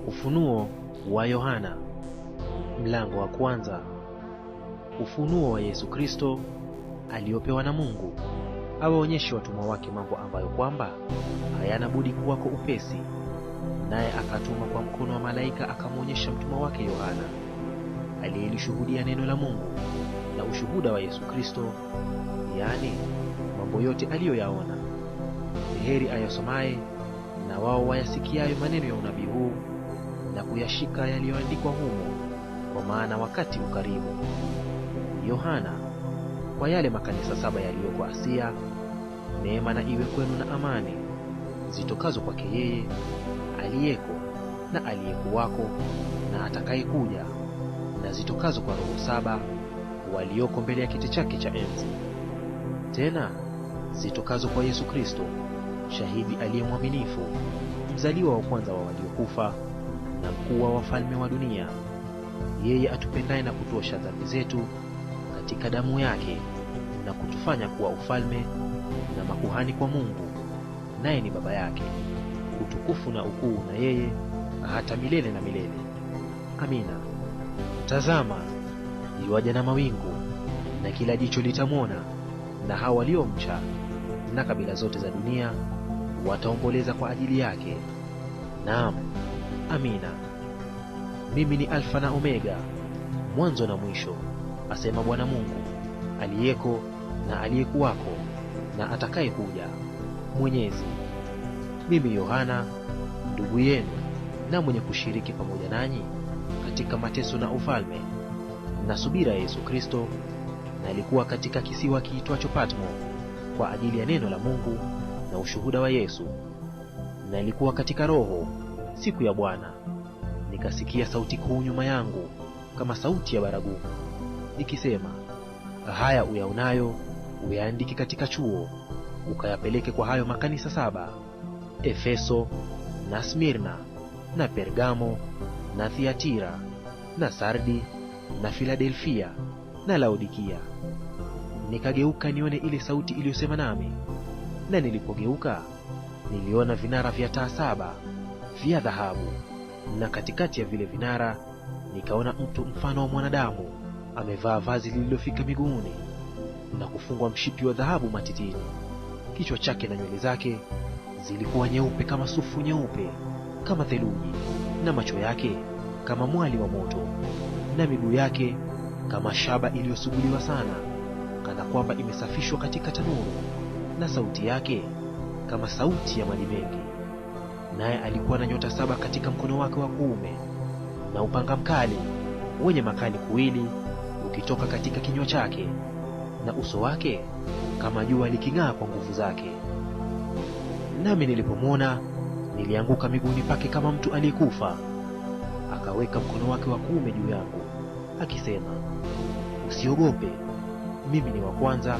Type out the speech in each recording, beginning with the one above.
Ufunuo wa Yohana mlango wa kwanza. Ufunuo wa Yesu Kristo aliopewa na Mungu awaonyeshe watumwa wake mambo ambayo kwamba hayana budi kuwako upesi. Naye akatuma kwa mkono wa malaika akamwonyesha mtumwa wake Yohana, aliyelishuhudia neno la Mungu na ushuhuda wa Yesu Kristo, yaani mambo yote aliyoyaona. Heri ayasomaye na wao wayasikiayo maneno ya unabii huu na kuyashika yaliyoandikwa humo, kwa maana wakati ukaribu. Yohana, kwa yale makanisa 7 yaliyoko Asia, neema na iwe kwenu na amani zitokazo kwake yeye aliyeko na aliyekuwako na atakayekuja, na zitokazo kwa roho 7 walioko mbele ya kiti chake cha enzi, tena zitokazo kwa Yesu Kristo, shahidi aliye mwaminifu, mzaliwa wa kwanza wa waliokufa na mkuu wa wafalme wa dunia, yeye atupendaye na kutuosha dhambi zetu katika damu yake, na kutufanya kuwa ufalme na makuhani kwa Mungu, naye ni Baba yake. Utukufu na ukuu na yeye hata milele na milele. Amina. Tazama, yuaja na mawingu, na kila jicho litamwona, na hao waliomcha, na kabila zote za dunia wataomboleza kwa ajili yake. Naam, amina. Mimi ni Alfa na Omega, mwanzo na mwisho, asema Bwana Mungu, aliyeko na aliyekuwako na atakayekuja, Mwenyezi. Mimi Yohana, ndugu yenu na mwenye kushiriki pamoja nanyi katika mateso na ufalme na subira ya Yesu Kristo, nalikuwa katika kisiwa kiitwacho Patmo kwa ajili ya neno la Mungu na ushuhuda wa Yesu. Nalikuwa katika Roho siku ya Bwana, nikasikia sauti kuu nyuma yangu kama sauti ya baragumu, ikisema, haya uyaonayo uyaandike katika chuo, ukayapeleke kwa hayo makanisa 7: Efeso na Smirna na Pergamo na Thiatira na Sardi na Filadelfia na Laodikia. Nikageuka nione ile sauti iliyosema nami, na nilipogeuka niliona vinara vya taa 7 vya dhahabu, na katikati ya vile vinara nikaona mtu mfano wa mwanadamu, amevaa vazi lililofika miguuni na kufungwa mshipi wa dhahabu matitini. Kichwa chake na nywele zake zilikuwa nyeupe kama sufu nyeupe kama theluji, na macho yake kama mwali wa moto, na miguu yake kama shaba iliyosuguliwa sana, kana kwamba imesafishwa katika tanuru, na sauti yake kama sauti ya maji mengi. Naye alikuwa na nyota 7 katika mkono wake wa kuume, na upanga mkali wenye makali kuwili ukitoka katika kinywa chake, na uso wake kama jua liking'aa kwa nguvu zake. Nami nilipomwona nilianguka miguuni pake kama mtu aliyekufa. Akaweka mkono wake wa kuume juu yangu, akisema, usiogope, mimi ni wa kwanza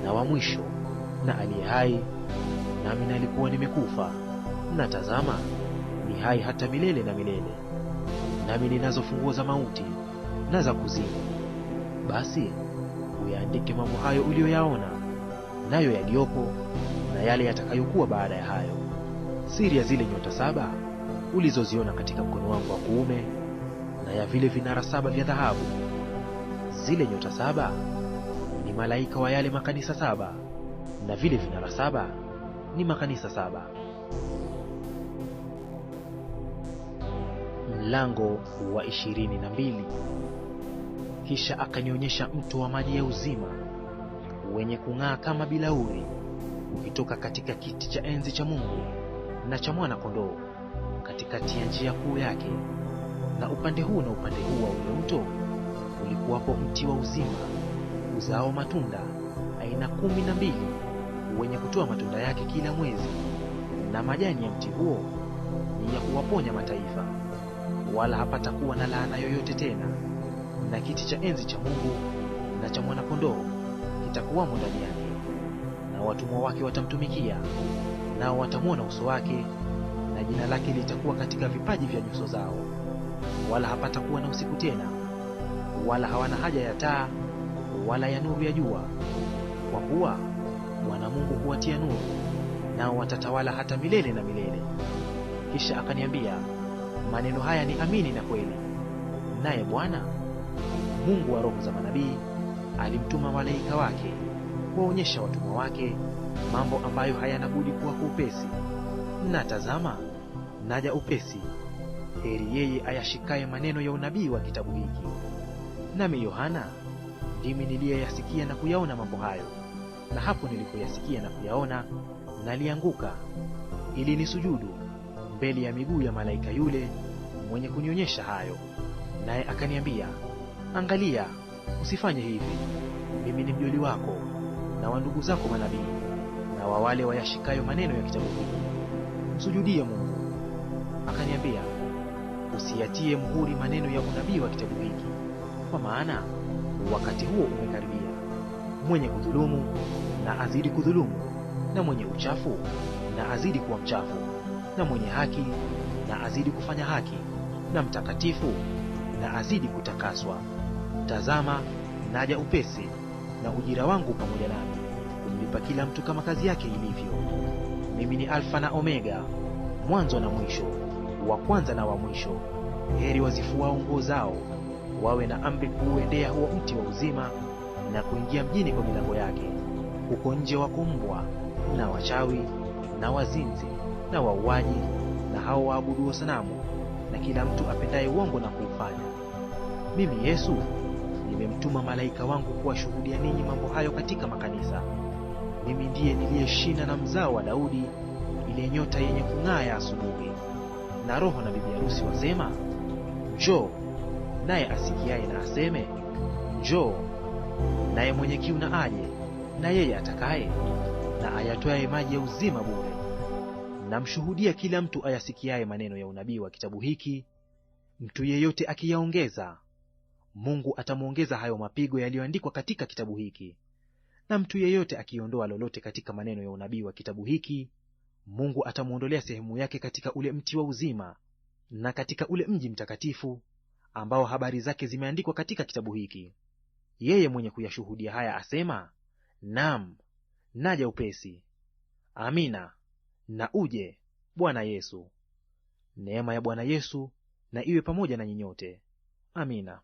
na wa mwisho na aliye hai, nami nalikuwa nimekufa, na tazama, ni hai hata milele na milele, nami ninazo funguo za mauti na za kuzimu. Basi uyaandike mambo hayo uliyoyaona, nayo yaliyopo, na yale yatakayokuwa baada ya hayo. Siri ya zile nyota 7 ulizoziona katika mkono wangu wa kuume, na ya vile vinara 7 vya dhahabu. Zile nyota 7 ni malaika wa yale makanisa 7, na vile vinara 7 ni makanisa 7. Mlango wa 22. Kisha akanionyesha mto wa maji ya uzima wenye kung'aa kama bilauri, ukitoka katika kiti cha enzi cha Mungu na cha Mwana-Kondoo, katikati ya njia kuu yake. Na upande huu na upande huu wa ule mto ulikuwapo mti wa uzima, uzao matunda aina 12, wenye kutoa matunda yake kila mwezi, na majani ya mti huo ni ya kuwaponya mataifa. Wala hapatakuwa na laana yoyote tena, na kiti cha enzi cha Mungu na cha Mwana-Kondoo kitakuwamo ndani yake, na watumwa wake watamtumikia, nao watamwona uso wake, na jina lake litakuwa katika vipaji vya nyuso zao. Wala hapatakuwa na usiku tena, wala hawana haja ya taa wala ya nuru ya jua, kwa kuwa Bwana Mungu huwatia nuru, nao watatawala hata milele na milele. Kisha akaniambia, maneno haya ni amini na kweli. Naye Bwana Mungu wa roho za manabii alimtuma malaika wake kuwaonyesha watumwa wake mambo ambayo hayana budi kuwa kwa upesi. Na tazama, naja upesi. Heri yeye ayashikaye maneno ya unabii wa kitabu hiki. Nami Yohana ndimi niliyeyasikia na kuyaona mambo hayo, na hapo nilipoyasikia na kuyaona, nalianguka ili nisujudu mbele ya miguu ya malaika yule mwenye kunionyesha hayo. Naye akaniambia, angalia, usifanye hivi. Mimi ni mjoli wako na wa ndugu zako manabii na wa wale wayashikayo maneno ya kitabu hiki. Msujudie Mungu. Akaniambia, usiyatie muhuri maneno ya unabii wa kitabu hiki, kwa maana wakati huo umekaribia. Mwenye kudhulumu na azidi kudhulumu, na mwenye uchafu na azidi kuwa mchafu, na mwenye haki na azidi kufanya haki, na mtakatifu na azidi kutakaswa. Tazama, naja upesi, na ujira wangu pamoja nami, kumlipa kila mtu kama kazi yake ilivyo. Mimi ni Alfa na Omega, mwanzo na mwisho, wa kwanza na wa mwisho. Heri wazifuao nguo zao, wawe na amri kuuendea huo mti wa uzima, na kuingia mjini kwa milango yake. Huko nje wako mbwa na wachawi na wazinzi na wauaji na hao waabuduo sanamu, na kila mtu apendaye uongo na kuufanya. Mimi Yesu nimemtuma malaika wangu kuwashuhudia ninyi mambo hayo katika makanisa. Mimi ndiye niliye shina na mzao wa Daudi, ile nyota yenye kung'aa ya asubuhi. Na Roho na bibi harusi wasema, njoo. Naye asikiaye na aseme, njoo. Naye mwenye kiu na aje, na yeye atakaye, na ayatwaye maji ya uzima bure. Namshuhudia kila mtu ayasikiaye maneno ya unabii wa kitabu hiki, mtu yeyote akiyaongeza, Mungu atamwongeza hayo mapigo yaliyoandikwa katika kitabu hiki. Na mtu yeyote akiondoa lolote katika maneno ya unabii wa kitabu hiki, Mungu atamwondolea sehemu yake katika ule mti wa uzima, na katika ule mji mtakatifu ambao habari zake zimeandikwa katika kitabu hiki. Yeye mwenye kuyashuhudia haya asema, naam, naja upesi. Amina, na uje, Bwana Yesu. Neema ya Bwana Yesu na iwe pamoja na nyinyi nyote. Amina.